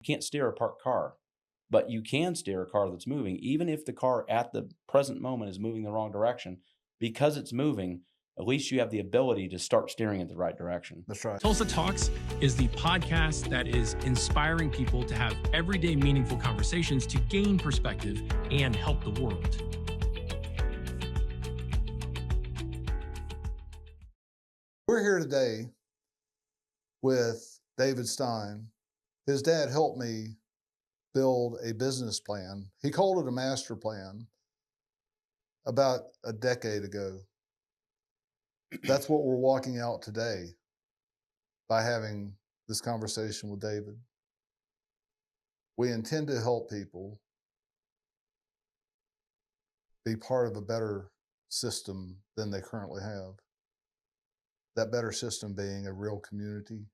You can't steer a parked car, but you can steer a car that's moving, even if the car at the present moment is moving the wrong direction. Because it's moving, at least you have the ability to start steering it the right direction. That's right. Tulsa Talks is the podcast that is inspiring people to have everyday meaningful conversations to gain perspective and help the world. We're here today with David Stine. His dad helped me build a business plan. He called it a master plan about a decade ago. That's what we're walking out today by having this conversation with David. We intend to help people be part of a better system than they currently have. That better system being a real community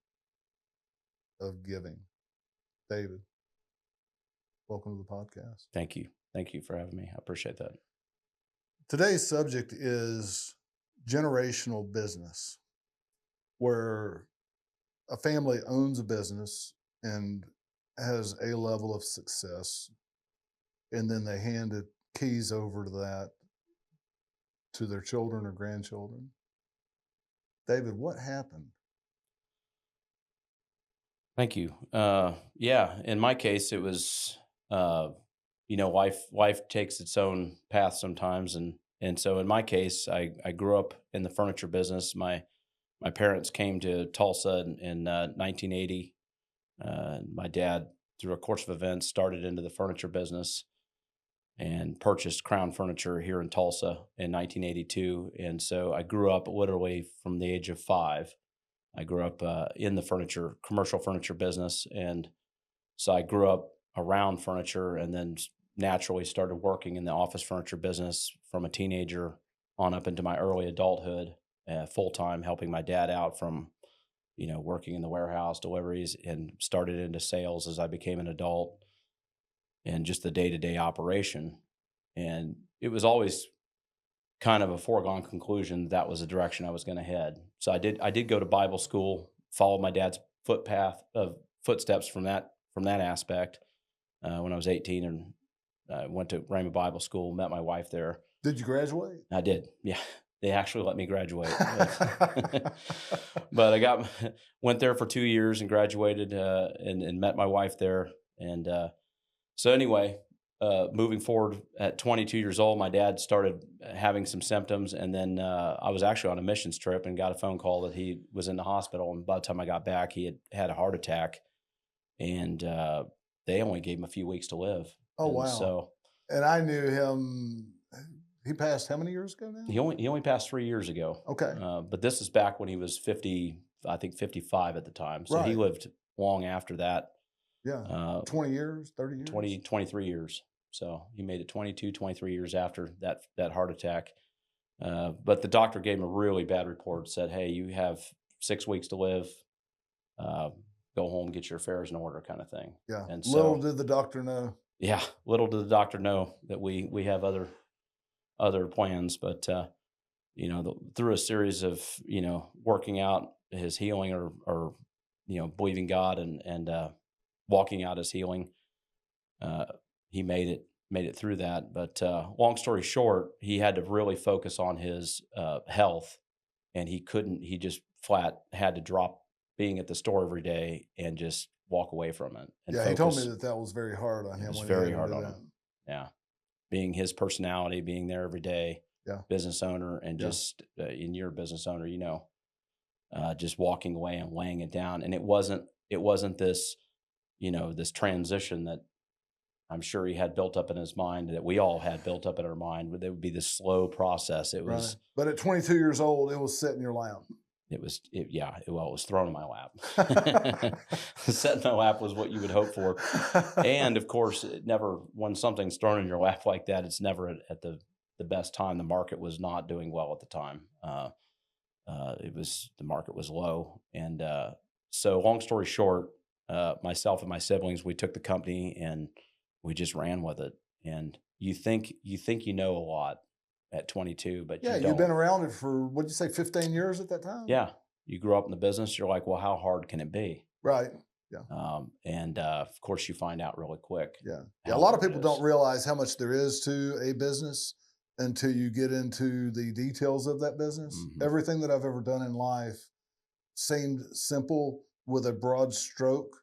of giving. David, welcome to the podcast. Thank you. Thank you for having me. I appreciate that. Today's subject is generational business, where a family owns a business and has a level of success, and then they hand the keys over to that to their children or grandchildren. David, what happened? Thank you. Yeah, in my case, it was, life takes its own path sometimes. And so in my case, I grew up in the furniture business. My parents came to Tulsa in 1980. My dad, through a course of events, started into the furniture business and purchased Crown Furniture here in Tulsa in 1982. And so I grew up literally from the age of 5. I grew up in the commercial furniture business. And so I grew up around furniture and then naturally started working in the office furniture business from a teenager on up into my early adulthood, full-time, helping my dad out from, working in the warehouse, deliveries, and started into sales as I became an adult and just the day-to-day operation. And it was always kind of a foregone conclusion that was the direction I was going to head. So I did go to Bible school, followed my dad's footsteps from that aspect when I was 18, and I went to Rhema Bible School, met my wife there. Did you graduate? I did. Yeah. They actually let me graduate. But I went there for 2 years and graduated and met my wife there. And so anyway, moving forward at 22 years old, my dad started having some symptoms. And then I was actually on a missions trip and got a phone call that he was in the hospital. And by the time I got back, he had a heart attack. And they only gave him a few weeks to live. Oh, and wow. And I knew him. He passed how many years ago now? He only passed 3 years ago. Okay. But this is back when he was 50, I think 55 at the time. So he lived long after that. Yeah. 20 years, 30 years? 23 years. So he made it 22, 23 years after that heart attack. But the doctor gave him a really bad report, said, hey, you have 6 weeks to live. Go home, get your affairs in order, kind of thing. Yeah. And little did the doctor know. Yeah. Little did the doctor know that we have other plans, but through a series of working out his healing or believing God and walking out his healing, he made it through that. But long story short, he had to really focus on his health, and he just flat had to drop being at the store every day and just walk away from it. And he told me that was very hard on him. It was very hard on him. Yeah. Being his personality, being there every day, business owner, and just in your business owner, just walking away and laying it down. And it wasn't this, this transition that I'm sure he had built up in his mind, that we all had built up in our mind, but it would be this slow process. It was, right. But at 22 years old, it was sitting in your lap. It was thrown in my lap. Set in my lap was what you would hope for. And of course, when something's thrown in your lap like that, it's never at the best time. The market was not doing well at the time. The market was low. And so long story short, myself and my siblings, we took the company and we just ran with it. And you think you know a lot at 22, but you don't. You've been around it for, what'd you say, 15 years at that time? Yeah. You grew up in the business. You're like, well, how hard can it be? Right. And of course, you find out really quick. Yeah. A how lot of hard it people is. don't realize how much there is to a business until you get into the details of that business. Mhm. Everything that I've ever done in life seemed simple with a broad stroke,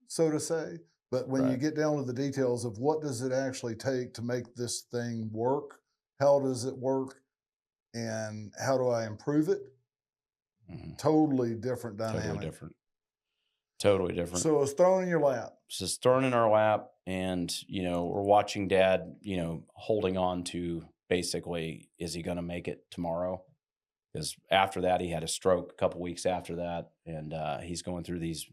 so to say. But when you Right. get down to the details of what does it actually take to make this thing work, how does it work, and how do I improve it? Mhm. Totally different Totally dynamic. different. Totally different. So it's thrown in your lap. So it's thrown in our lap, and we're watching Dad, holding on to basically, is he going to make it tomorrow? Because after that, he had a stroke a couple weeks after that, and he's going through these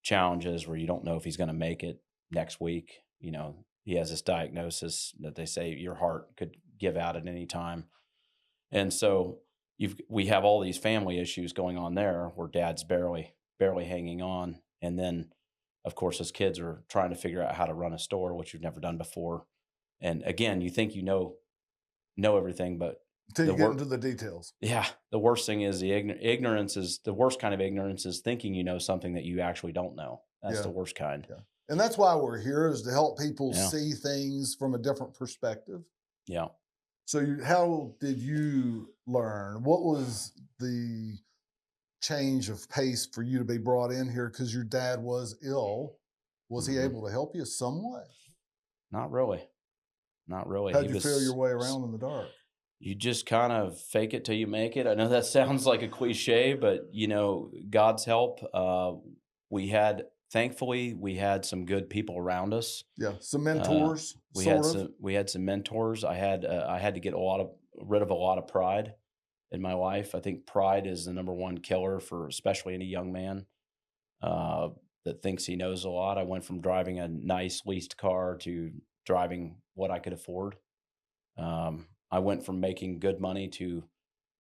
challenges where you don't know if he's going to make it next week. He has this diagnosis that they say your heart could give out at any time, and so we have all these family issues going on there where Dad's barely hanging on, and then of course his kids are trying to figure out how to run a store, which you've never done before. And again, you think know everything, but Until the you get work into the details. yeah, the worst thing is the ignorance is the worst kind of ignorance is thinking you know something that you actually don't know. That's Yeah. the worst kind. Yeah. And that's why we're here, is to help people Yeah. see things from a different perspective. Yeah. So how did you learn? What was the change of pace for you to be brought in here? Because your dad was ill. Was he Mhm. able to help you somewhat? Not really. Not really. How'd you feel your way around in the dark? You just kind of fake it till you make it. I know that sounds like a cliche, but God's help. Thankfully, we had some good people around us. Yeah, some mentors. We had some mentors. I had to get rid of a lot of pride in my life. I think pride is the number one killer for especially any young man that thinks he knows a lot. I went from driving a nice leased car to driving what I could afford. I went from making good money to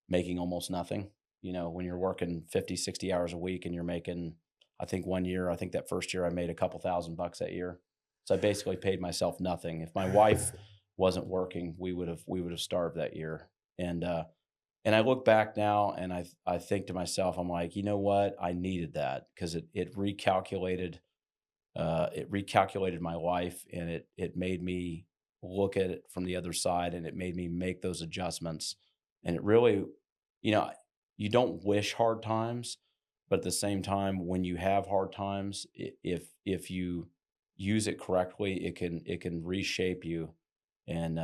making almost nothing. When you're working 50, 60 hours a week and you're making, I think that first year I made a couple $1,000 that year. So I basically paid myself nothing. If my wife wasn't working, we would have starved that year. And I look back now and I think to myself, I'm like, you know what? I needed that because it recalculated my life, and it made me look at it from the other side, and it made me make those adjustments. And it really, you don't wish hard times, but at the same time, when you have hard times, if you use it correctly, it can reshape you, and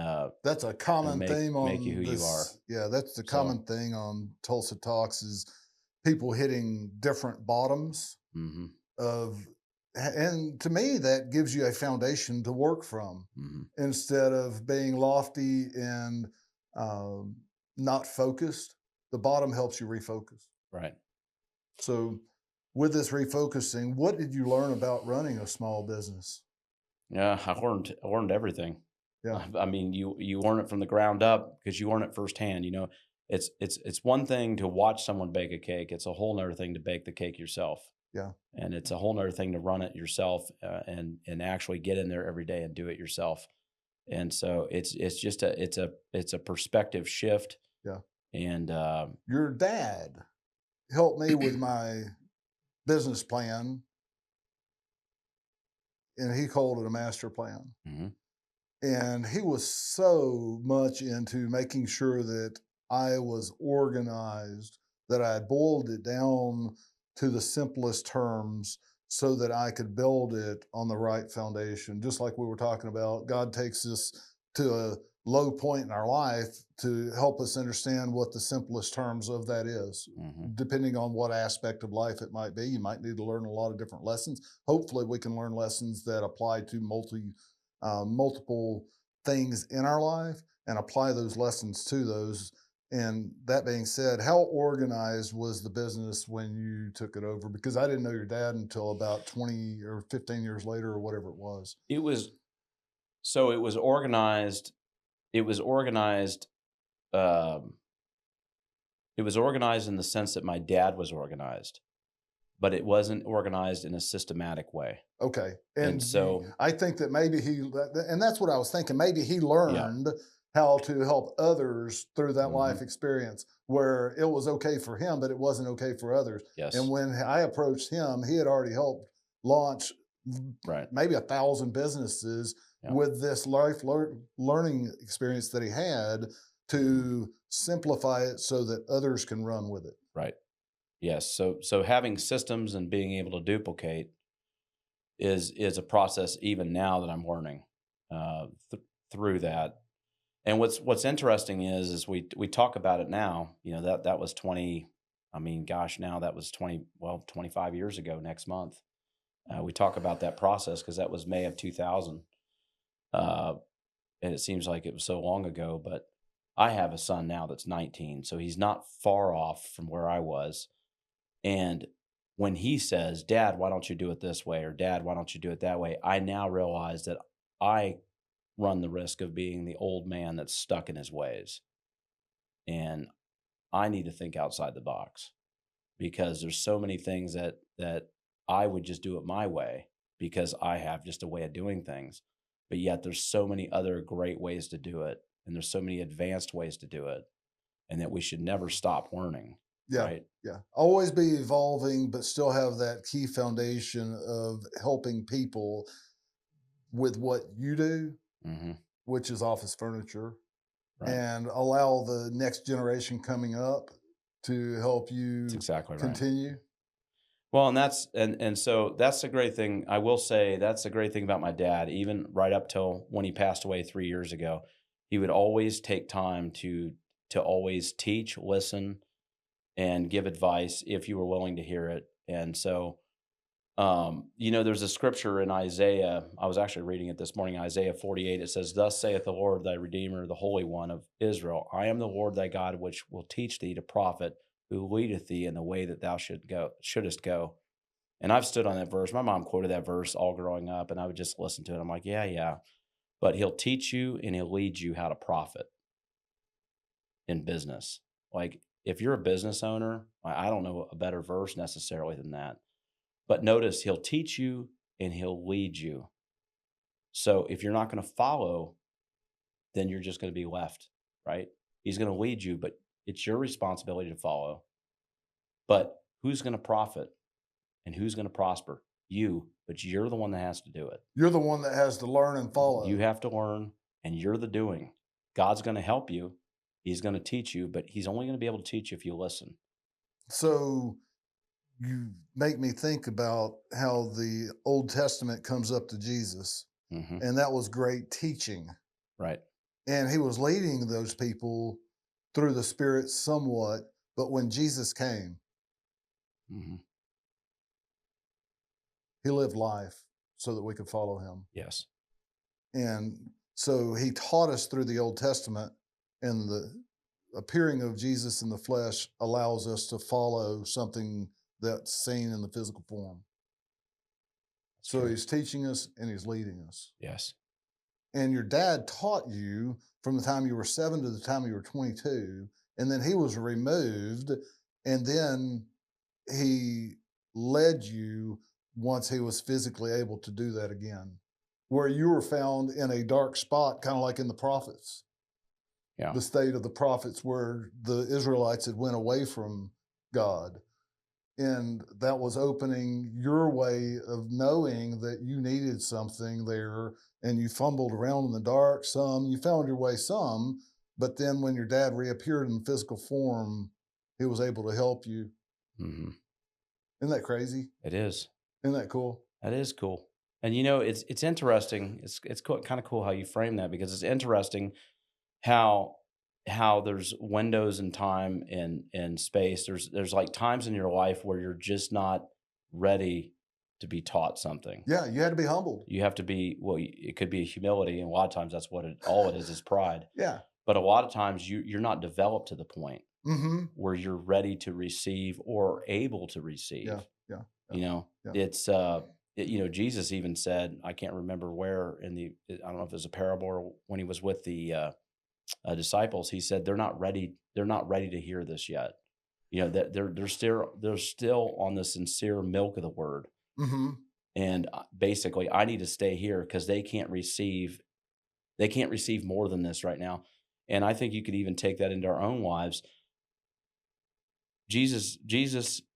That's a common theme on make you who you are. Yeah, that's the So- common thing on Tulsa Talks, is people hitting different bottoms Mhm, and to me, that gives you a foundation to work from, mhm. instead of being lofty and not focused. The bottom helps you refocus. Right. So with this refocusing, what did you learn about running a small business? Yeah, I learned everything. Yeah. I mean, you learn it from the ground up because you learn it firsthand. It's one thing to watch someone bake a cake. It's a whole nother thing to bake the cake yourself. Yeah. And it's a whole nother thing to run it yourself and actually get in there every day and do it yourself. And so it's just a perspective shift. Yeah. And Your dad helped me with my business plan, and he called it a master plan. mhm, And he was so much into making sure that I was organized, that I boiled it down to the simplest terms so that I could build it on the right foundation. Just like we were talking about, God takes us to a low point in our life to help us understand what the simplest terms of that is. mhm. Depending on what aspect of life it might be, you might need to learn a lot of different lessons. Hopefully, we can learn lessons that apply to multiple things in our life and apply those lessons to those. And that being said, how organized was the business when you took it over? Because I didn't know your dad until about 20 or 15 years later, or whatever it was. It was organized. It was organized. Um, it was organized in the sense that my dad was organized, but it wasn't organized in a systematic way. Okay. And so I think that maybe and that's what I was thinking. Maybe he learned how to help others through that life experience, where it was okay for him, but it wasn't okay for others. yes, And when I approached him, he had already helped launch Right. maybe 1,000 businesses Yeah. with this learning experience that he had to simplify it so that others can run with it. Right. Yes. So having systems and being able to duplicate is a process even now that I'm learning through that. And what's interesting is we talk about it now. You know, that was 20. I mean, gosh, now that was 25 years ago next month. We talk about that process because that was May of 2000. And it seems like it was so long ago, but I have a son now that's 19, so he's not far off from where I was. And when he says, "Dad, why don't you do it this way?" or "Dad, why don't you do it that way?" I now realize that I run the risk of being the old man that's stuck in his ways. And I need to think outside the box because there's so many things that I would just do it my way because I have just a way of doing things. But yet there's so many other great ways to do it. And there's so many advanced ways to do it. And that we should never stop learning. Yeah. Right. Yeah. Always be evolving, but still have that key foundation of helping people with what you do, Mm-hmm. which is office furniture, Right. and allow the next generation coming up to help you That's exactly right. continue. Well, and so that's the great thing. I will say that's the great thing about my dad. Even right up till when he passed away 3 years ago, he would always take time to always teach, listen, and give advice if you were willing to hear it. And so, there's a scripture in Isaiah. I was actually reading it this morning, Isaiah 48. It says, "Thus saith the Lord, thy Redeemer, the Holy One of Israel, I am the Lord thy God, which will teach thee to profit, who leadeth thee in the way that thou shouldest go." And I've stood on that verse. My mom quoted that verse all growing up, and I would just listen to it. I'm like, yeah. But he'll teach you and he'll lead you how to profit in business. Like if you're a business owner, I don't know a better verse necessarily than that. But notice he'll teach you and he'll lead you. So if you're not going to follow, then you're just going to be left, right? He's going to lead you, but it's your responsibility to follow. But who's going to profit and who's going to prosper? You, but you're the one that has to do it. You're the one that has to learn and follow. You have to learn and you're the doing. God's going to help you. He's going to teach you, but he's only going to be able to teach you if you listen. So you make me think about how the Old Testament comes up to Jesus, Mm-hmm. and that was great teaching. Right. And he was leading those people through the Spirit somewhat, but when Jesus came, Mm-hmm. he lived life so that we could follow him. Yes. And so he taught us through the Old Testament, and the appearing of Jesus in the flesh allows us to follow something that's seen in the physical form. So true. he's teaching us and he's leading us. Yes. And your dad taught you from the time you were 7 to the time you were 22, and then he was removed, and then he led you once he was physically able to do that again, where you were found in a dark spot, kind of like in the prophets. Yeah. The state of the prophets where the Israelites had went away from God. And that was opening your way of knowing that you needed something there, and you fumbled around in the dark some, you found your way some, but then when your dad reappeared in physical form, he was able to help you. Mm-hmm. Isn't that crazy? It is. Isn't that cool? That is cool. And it's interesting. It's kind of cool how you frame that, because it's interesting how there's windows in time and space. There's like times in your life where you're just not ready to be taught something. Yeah, you had to be humbled. You have to be, well, it could be humility, and a lot of times that's what all it is pride. Yeah. But a lot of times you're not developed to the point Mm-hmm. where you're ready to receive or able to receive. Yeah. It's Jesus even said, I can't remember where I don't know if it was a parable or when he was with the disciples, he said they're not ready to hear this yet. That they're still on the sincere milk of the word. Mm-hmm. And basically I need to stay here because they can't receive more than this right now. And I think you could even take that into our own lives. Jesus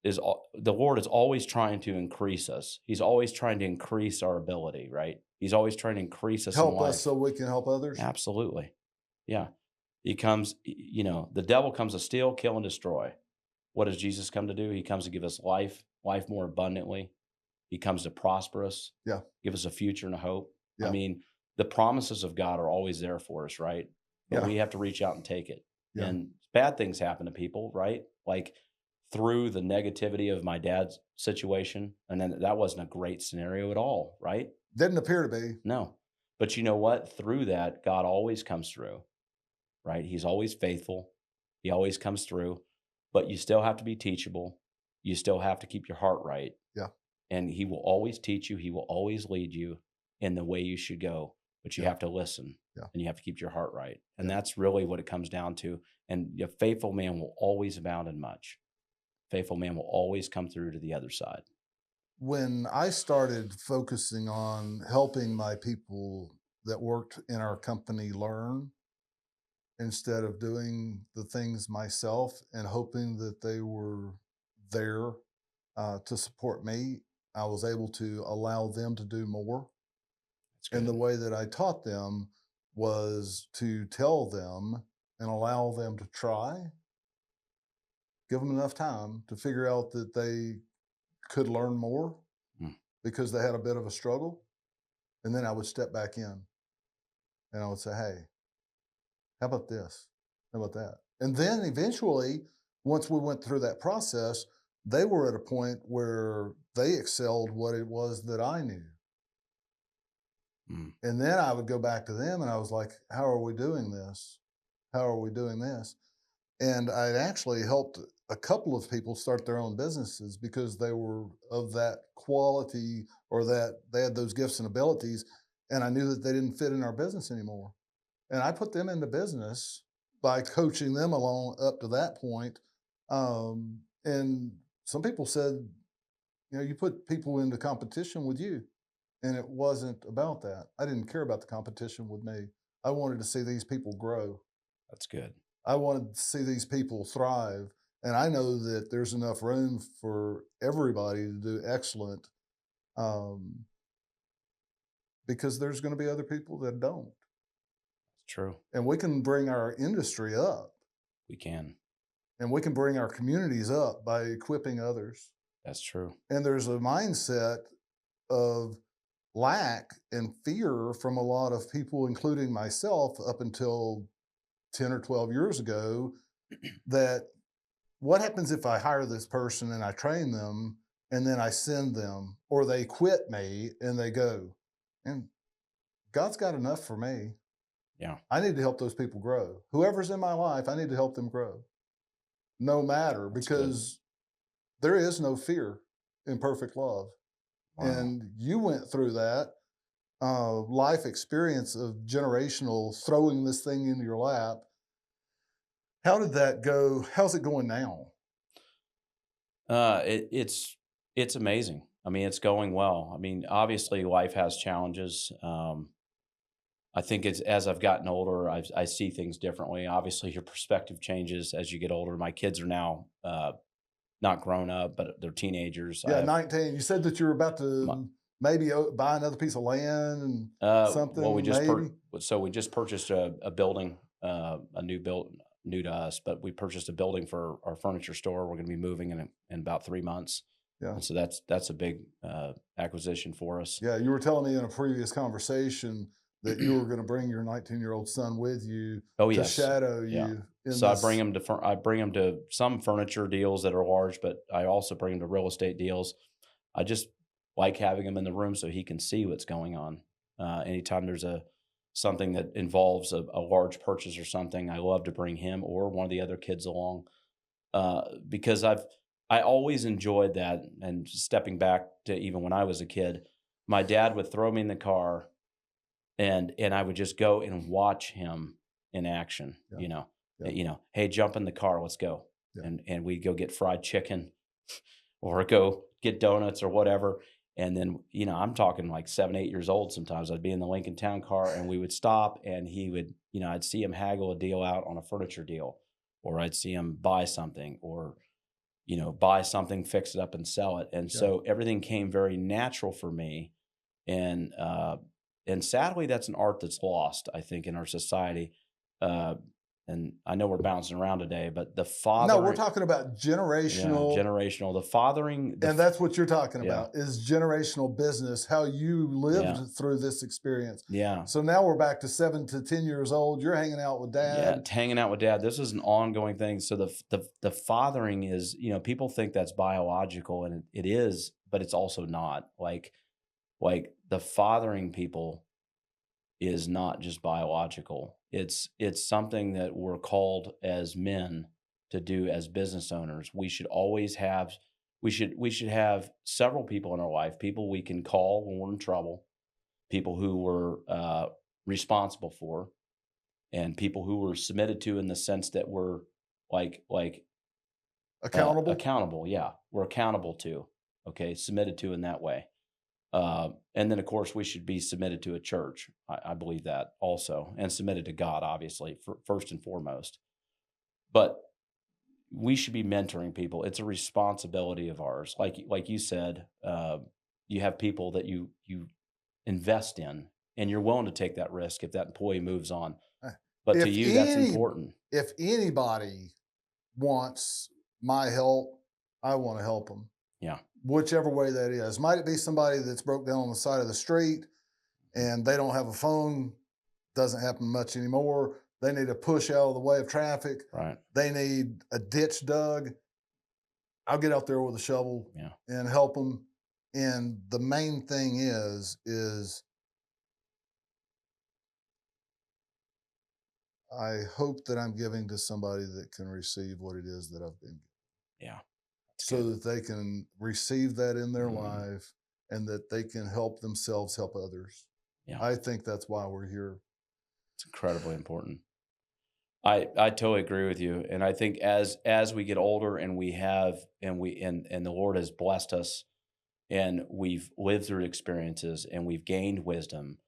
is the Lord is always trying to increase us. He's always trying to increase our ability, right? He's always trying to increase us in Help us life. so we can help others. Absolutely. Yeah. He comes, the devil comes to steal, kill, and destroy. What does Jesus come to do? He comes to give us life, life more abundantly. He comes to prosper us, Yeah. give us a future and a hope. I Yeah. mean, the promises of God are always there for us, right? But Yeah. we have to reach out and take it. Yeah. And bad things happen to people, right? Like through the negativity of my dad's situation. And then that wasn't a great scenario at all, right? Didn't appear to be. No. But you know what? Through that, God always comes through, right? He's always faithful. He always comes through. But you still have to be teachable. You still have to keep your heart right. Yeah. And he will always teach you. He will always lead you in the way you should go. But you have to listen. Yeah. And you have to keep your heart right. And Yeah. that's really what it comes down to. And a faithful man will always abound in much. Faithful man will always come through to the other side. When I started focusing on helping my people that worked in our company learn, instead of doing the things myself and hoping that they were there to support me, I was able to allow them to do more. That's good. And the way that I taught them was to tell them and allow them to try, give them enough time to figure out that they could learn more because they had a bit of a struggle. And then I would step back in and I would say, hey, how about this? How about that? And then eventually, once we went through that process, they were at a point where they excelled what it was that I knew. And then I would go back to them and I was like, how are we doing this? How are we doing this? And I actually helped a couple of people start their own businesses because they were of that quality or that they had those gifts and abilities. And I knew that they didn't fit in our business anymore. And I put them into business by coaching them along up to that point. And some people said, you put people into competition with you. And it wasn't about that. I didn't care about the competition with me. I wanted to see these people grow. That's good. I wanted to see these people thrive. And I know that there's enough room for everybody to do excellent because there's going to be other people that don't. True. And we can bring our industry up. We can. And we can bring our communities up by equipping others. That's true. And there's a mindset of lack and fear from a lot of people, including myself, up until 10 or 12 years ago, that what happens if I hire this person and I train them and then I send them, or they quit me and they go? And God's got enough for me. Yeah. I need to help those people grow. Whoever's in my life, I need to help them grow. No matter, because there is no fear in perfect love. Wow. And you went through that life experience of generational throwing this thing into your lap. How did that go? How's it going now? It's amazing. I mean, it's going well. I mean, obviously life has challenges. I think it's as I've gotten older, I see things differently. Obviously, your perspective changes as you get older. My kids are now not grown up, but they're teenagers. Yeah, 19. You said that you were about to maybe buy another piece of land and something. Well, we just purchased a building, a new to us, but we purchased a building for our furniture store. We're going to be moving in about 3 months. Yeah, and so that's a big acquisition for us. Yeah, you were telling me in a previous conversation that you were going to bring your 19-year-old son with you to shadow you. Yeah. So I bring him to some furniture deals that are large, but I also bring him to real estate deals. I just like having him in the room so he can see what's going on. Anytime there's something that involves a large purchase or something, I love to bring him or one of the other kids along because I always enjoyed that. And stepping back to even when I was a kid, my dad would throw me in the car. And I would just go and watch him in action, hey, jump in the car, let's go. Yeah. And we'd go get fried chicken or go get donuts or whatever. And then, I'm talking like 7, 8 years old. Sometimes I'd be in the Lincoln Town car and we would stop and he would, I'd see him haggle a deal out on a furniture deal, or I'd see him buy something, or buy something, fix it up, and sell it. And Yeah. so everything came very natural for me. And sadly, that's an art that's lost, I think, in our society. Uh, and I know we're bouncing around today, but the No, we're fathering, talking about generational, generational, the fathering, and that's what you're talking yeah. about is generational business, how you lived Yeah. through this experience. yeah, So now we're back to 7 to 10 years old. You're hanging out with yeah, dad. hanging out with dad. This is an ongoing thing. So the fathering is, people think that's biological, and it is, but it's also not. Like the fathering people is not just biological. It's something that we're called as men to do as business owners. We should always have we should have several people in our life, people we can call when we're in trouble, people who we're responsible for, and people who we're submitted to in the sense that we're like Accountable. accountable. Yeah, we're accountable to. Okay, submitted to in that way. And then, of course, we should be submitted to a church. I believe that also, and submitted to God, obviously, first and foremost. But we should be mentoring people. It's a responsibility of ours. Like you said, you have people that you invest in, and you're willing to take that risk if that employee moves on. But to you, that's important. If anybody wants my help, I want to help them. Yeah. Whichever way that is. Might it be somebody that's broke down on the side of the street and they don't have a phone? Doesn't happen much anymore. They need a push out of the way of traffic. Right. They need a ditch dug. I'll get out there with a shovel and help them. And the main thing is I hope that I'm giving to somebody that can receive what it is that I've been given. Yeah. So that they can receive that in their life and that they can help themselves help others. Yeah. I think that's why we're here. It's incredibly important. I totally agree with you. And I think as we get older and and the Lord has blessed us and we've lived through experiences and we've gained wisdom,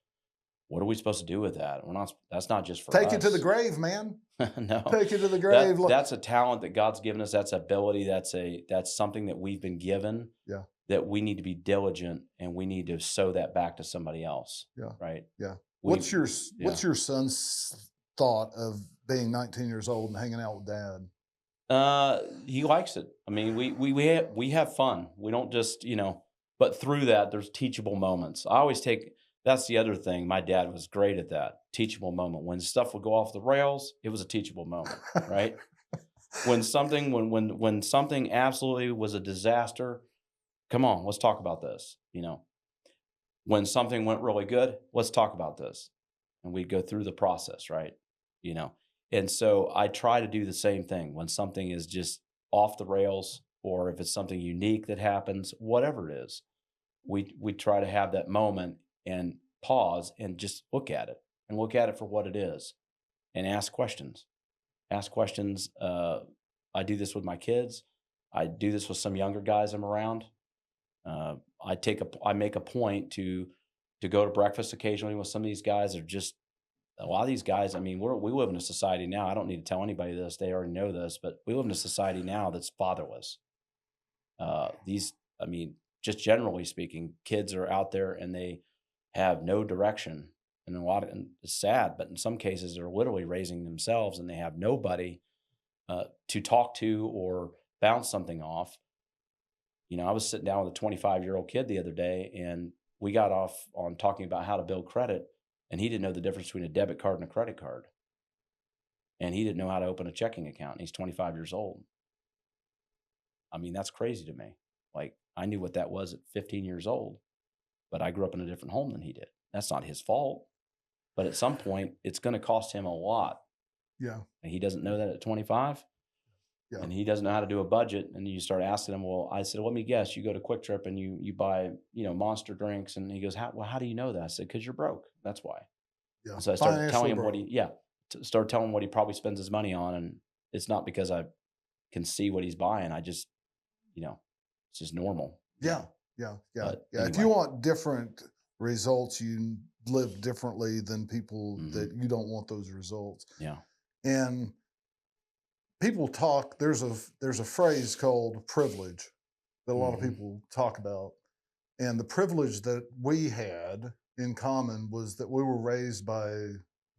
what are we supposed to do with that? That's not just for us. Take it to the grave, man. No. Take it to the grave. That's a talent that God's given us. That's ability. That's something that we've been given. Yeah. That we need to be diligent and we need to sow that back to somebody else. Yeah. Right. Yeah. What's your son's thought of being 19 years old and hanging out with dad? He likes it. I mean, we have fun. We don't just, but through that, there's teachable moments. That's the other thing. My dad was great at that. Teachable moment. When stuff would go off the rails, it was a teachable moment, right? when something absolutely was a disaster, come on, let's talk about this. When something went really good, let's talk about this. And we go through the process, right? And so I try to do the same thing when something is just off the rails, or if it's something unique that happens, whatever it is, we try to have that moment and pause and just look at it for what it is and ask questions. I do this with my kids. I do this with some younger guys I'm around. I make a point to go to breakfast occasionally with some of these guys. A lot of these guys, I mean, we live in a society now. I don't need to tell anybody this. They already know this, but we live in a society now that's fatherless. Just generally speaking, kids are out there and they have no direction. And it's sad, but in some cases they're literally raising themselves and they have nobody to talk to or bounce something off. I was sitting down with a 25-year-old kid the other day and we got off on talking about how to build credit, and he didn't know the difference between a debit card and a credit card. And he didn't know how to open a checking account. And he's 25 years old. I mean, that's crazy to me. Like, I knew what that was at 15 years old, but I grew up in a different home than he did. That's not his fault. But at some point, it's going to cost him a lot. Yeah. And he doesn't know that at 25. Yeah. And he doesn't know how to do a budget. And you start asking him, well, I said, let me guess, you go to Quick Trip and you buy, Monster drinks. And he goes, how do you know that? I said, because you're broke. That's why. Yeah. So I started telling him start telling him what he probably spends his money on. And it's not because I can see what he's buying. I just, it's just normal. Yeah. Yeah. Yeah. But anyway. If you want different results, you live differently than people that you don't want those results. Yeah. And people talk. There's a phrase called privilege that a lot of Mhm. people talk about, and the privilege that we had in common was that we were raised by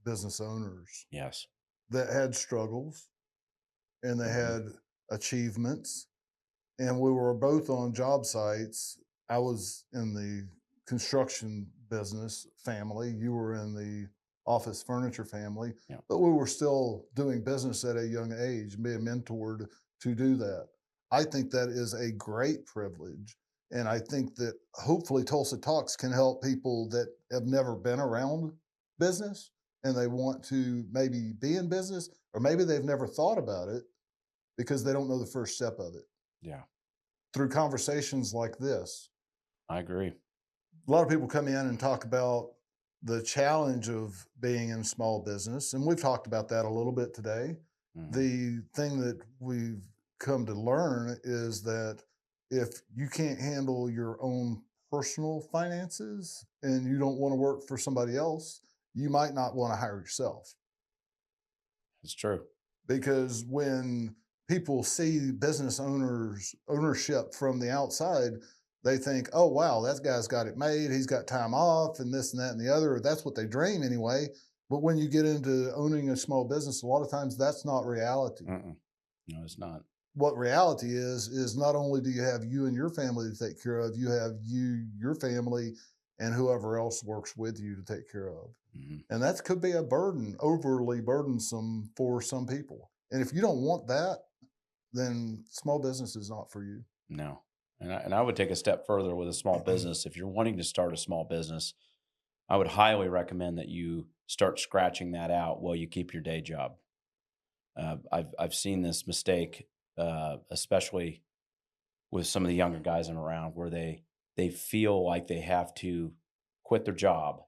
business owners Yes. that had struggles and they Mhm. had achievements, and we were both on job sites. I was in the construction business family, you were in the office furniture family, Yeah. but we were still doing business at a young age, being mentored to do that. I think that is a great privilege. And I think that hopefully Tulsa Talks can help people that have never been around business and they want to maybe be in business, or maybe they've never thought about it because they don't know the first step of it. Yeah. Through conversations like this, I agree. a lot of people come in and talk about the challenge of being in small business, and we've talked about that a little bit today. Mhm. The thing that we've come to learn is that if you can't handle your own personal finances and you don't want to work for somebody else, you might not want to hire yourself. It's true. Because when people see business owners ownership from the outside, they think, oh wow, that guy's got it made, he's got time off and this and that and the other. That's what they dream anyway. But when you get into owning a small business, a lot of times that's not reality. Mm-mm. No, it's not. What reality is not only do you have you and your family to take care of, you have you, your family, and whoever else works with you to take care of. Mhm. And that could be a burden, overly burdensome for some people. And if you don't want that, then small business is not for you. No. And I would take a step further with a small business. If you're wanting to start a small business, I would highly recommend that you start scratching that out while you keep your day job. I've seen this mistake, especially with some of the younger guys in around, where they feel like they have to quit their job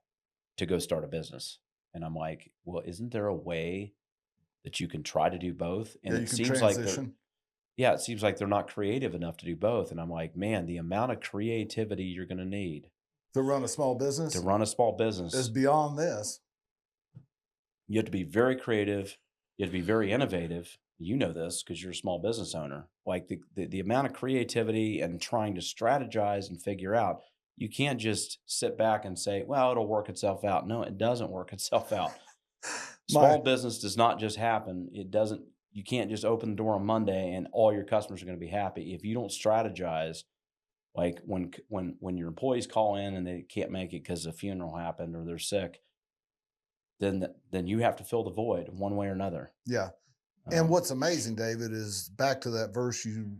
to go start a business. And I'm like, well, isn't there a way that you can try to do both? And Yeah, you it can seems like they're transition. yeah, it seems like they're not creative enough to do both. And I'm like, man, the amount of creativity you're going to need To run a small to business run a small is business, beyond this. you have to be very creative. You have to be very innovative. You know this because you're a small business owner. Like the amount of creativity and trying to strategize and figure out, you can't just sit back and say, well, it'll work itself out. No, it doesn't work itself out. My Small business does not just happen. It doesn't, you can't just open the door on Monday and all your customers are going to be happy. If you don't strategize, like when your employees call in and they can't make it because a funeral happened or they're sick, then you have to fill the void one way or another. yeah. And Um, what's amazing, David, is back to that verse you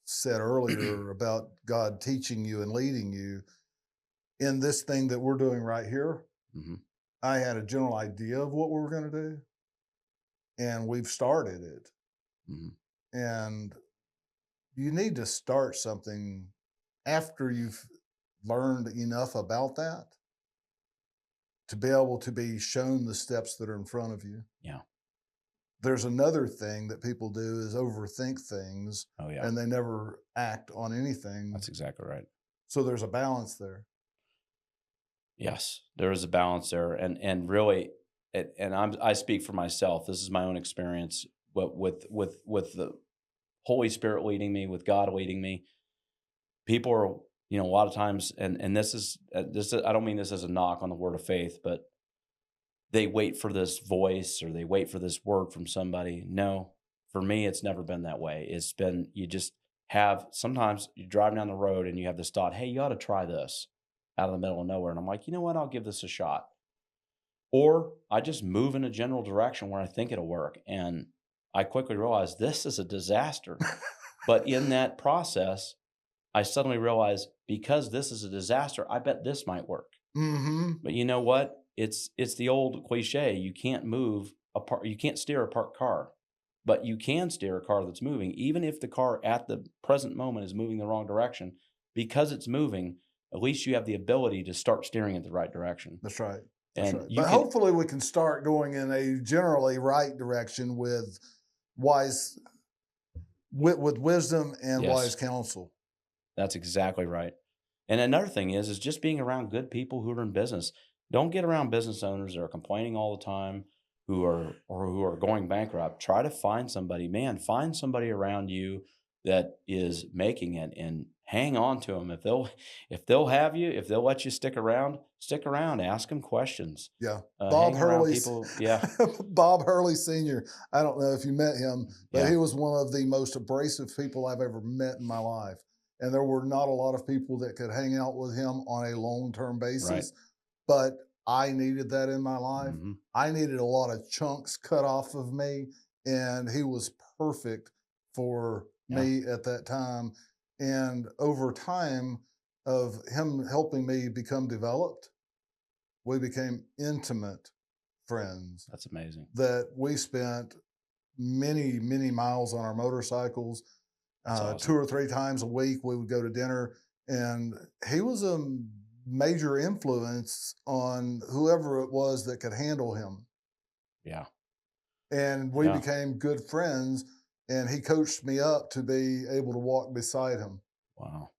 said earlier about God teaching you and leading you in this thing that we're doing right here. mhm. I had a general idea of what we were going to do, and we've started it. Mhm. And you need to start something after you've learned enough about that to be able to be shown the steps that are in front of you. Yeah. There's another thing that people do is overthink things Oh, yeah. and they never act on anything. That's exactly right. So there's a balance there. Yes, there is a balance there, and really, and I speak for myself. This is my own experience. But with the Holy Spirit leading me, with God leading me, people are, a lot of times, and this is, I don't mean this as a knock on the word of faith, but they wait for this voice or they wait for this word from somebody. No, for me, it's never been that way. It's been, you just have, sometimes you're driving down the road and you have this thought, hey, you ought to try this out of the middle of nowhere. And I'm like, you know what? I'll give this a shot. Or I just move in a general direction where I think it'll work. And I quickly realized this is a disaster. But in that process, I suddenly realized because this is a disaster, I bet this might work. Mm-hmm. But you know what? It's the old cliche. You can't move you can't steer a parked car, but you can steer a car that's moving, even if the car at the present moment is moving the wrong direction. Because it's moving, at least you have the ability to start steering it the right direction. That's right. That's And right. you But can, hopefully we can start going in a generally right direction with wise, with wisdom and yes, wise counsel. that's exactly right. And another thing is just being around good people who are in business. Don't get around business owners that are complaining all the time, who are going bankrupt, try to find somebody, man, find somebody around you that is making it, and hang on to them. If they'll have you, if they'll let you stick around, ask them questions. Yeah. Hang around people. Yeah. Bob Hurley Sr. I don't know if you met him, but Yeah. he was one of the most abrasive people I've ever met in my life. And there were not a lot of people that could hang out with him on a long-term basis. But I needed that in my life. Mhm. I needed a lot of chunks cut off of me, and he was perfect for Yeah. me at that time. And over time of him helping me become developed, we became intimate friends That's amazing. that we spent many, many miles on our motorcycles. That's 2 awesome. or 3 times a week, we would go to dinner. And he was a major influence on whoever it was that could handle him. Yeah. And we Yeah. became good friends. And he coached me up to be able to walk beside him. Wow.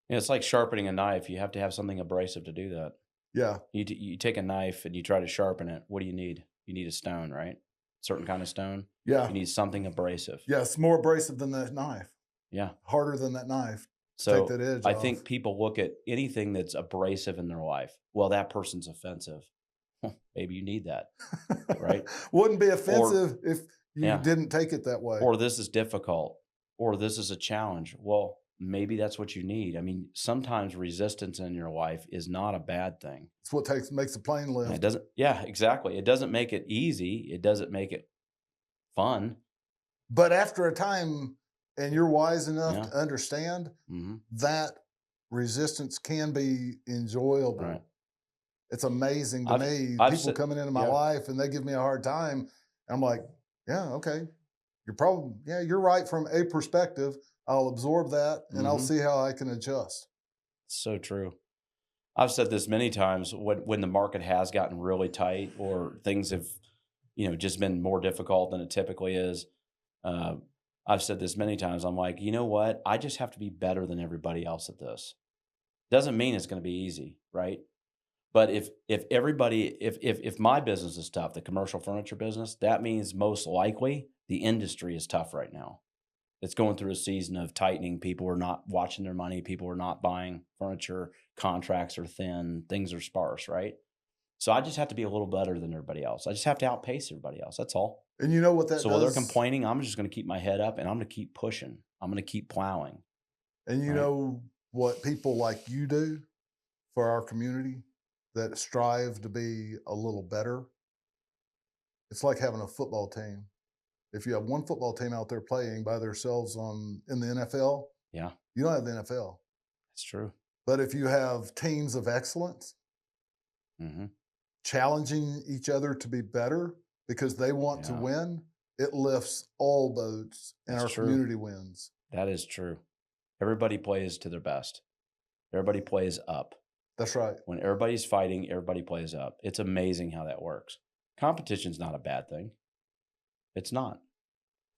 Yeah, it's like sharpening a knife. You have to have something abrasive to do that. Yeah. You take a knife and you try to sharpen it. What do you need? You need a stone, right? Certain kind of stone. Yeah. You need something abrasive. Yes. More abrasive than that knife. Yeah. Harder than that knife. So Take that edge I off. think people look at anything that's abrasive in their life. Well, that person's offensive. Maybe you need that, right? Wouldn't be offensive if you Yeah. didn't take it that way. Or this is difficult, or this is a challenge. Well, maybe that's what you need. I mean, sometimes resistance in your life is not a bad thing. It's what makes the plane And lift. it doesn't, yeah, exactly. It doesn't make it easy. It doesn't make it fun. But after a time, and you're wise enough Yeah. to understand Hmm. that resistance can be enjoyable. Right. It's amazing to me. I've People said- coming into my yeah. life and they give me a hard time. And I'm like, yeah, okay. You're right from a perspective. I'll absorb that and I'll Mhm. see how I can adjust. So true. I've said this many times when the market has gotten really tight or things have, just been more difficult than it typically is. Uh, I've said this many times. I'm like, you know what? I just have to be better than everybody else at this. Doesn't mean it's going to be easy, right? But if my business is tough, the commercial furniture business, that means most likely the industry is tough right now. It's going through a season of tightening. People are not watching their money. People are not buying furniture. Contracts are thin. Things are sparse, right? So I just have to be a little better than everybody else. I just have to outpace everybody else. That's all. And you know what that So while they're does? complaining, I'm just going to keep my head up and I'm going to keep pushing. I'm going to keep plowing. And you Right. know what people like you do for our community that strive to be a little better? It's like having a football team. If you have one football team out there playing by themselves in the NFL, Yeah, you don't have the NFL. that's true. But if you have teams of excellence Hmm. challenging each other to be better because they want to Yeah. win, it lifts all boats and That's our true. community wins. That is true. Everybody plays to their best. Everybody plays up. That's right. When everybody's fighting, everybody plays up. It's amazing how that works. Competition's not a bad thing. It's not.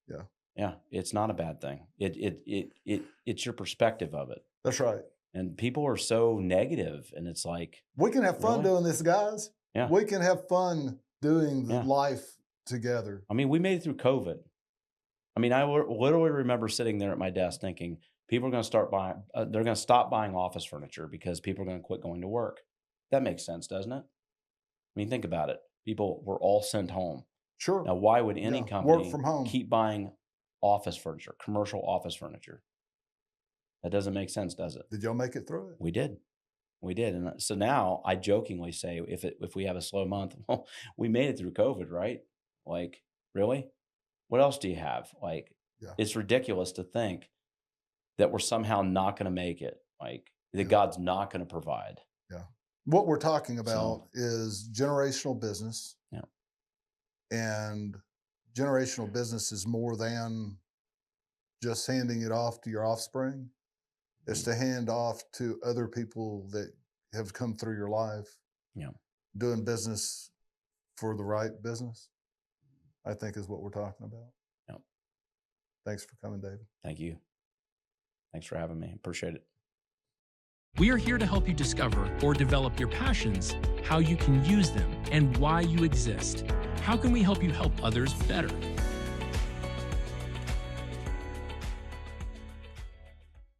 Yeah. Yeah, it's not a bad thing. It's your perspective of it. That's right. And people are so negative, and it's like, We can have fun Really? doing this, guys. Yeah. We can have fun doing the Yeah. life together. I mean, we made it through COVID. I mean, I literally remember sitting there at my desk thinking, people are going to they're going to stop buying office furniture because people are going to quit going to work. That makes sense, doesn't it? I mean, think about it. People were all sent home. Sure. Now, why would any Yeah, company work from home. keep buying office furniture, commercial office furniture? That doesn't make sense, does it? Did y'all make it through it? We did. And so now I jokingly say, if we have a slow month, well, we made it through COVID, right? Like, really? What else do you have? Like, Yeah. it's ridiculous to think that we're somehow not going to make it. Like, that Yeah. God's not going to provide. What we're talking about is generational business. Yeah. And generational business is more than just handing it off to your offspring. It's to hand off to other people that have come through your life. Yeah. Doing business for the right business, I think is what we're talking about. Yeah. Thanks for coming, David. Thank you. Thanks for having me. Appreciate it. We are here to help you discover or develop your passions, how you can use them, and why you exist. How can we help you help others better?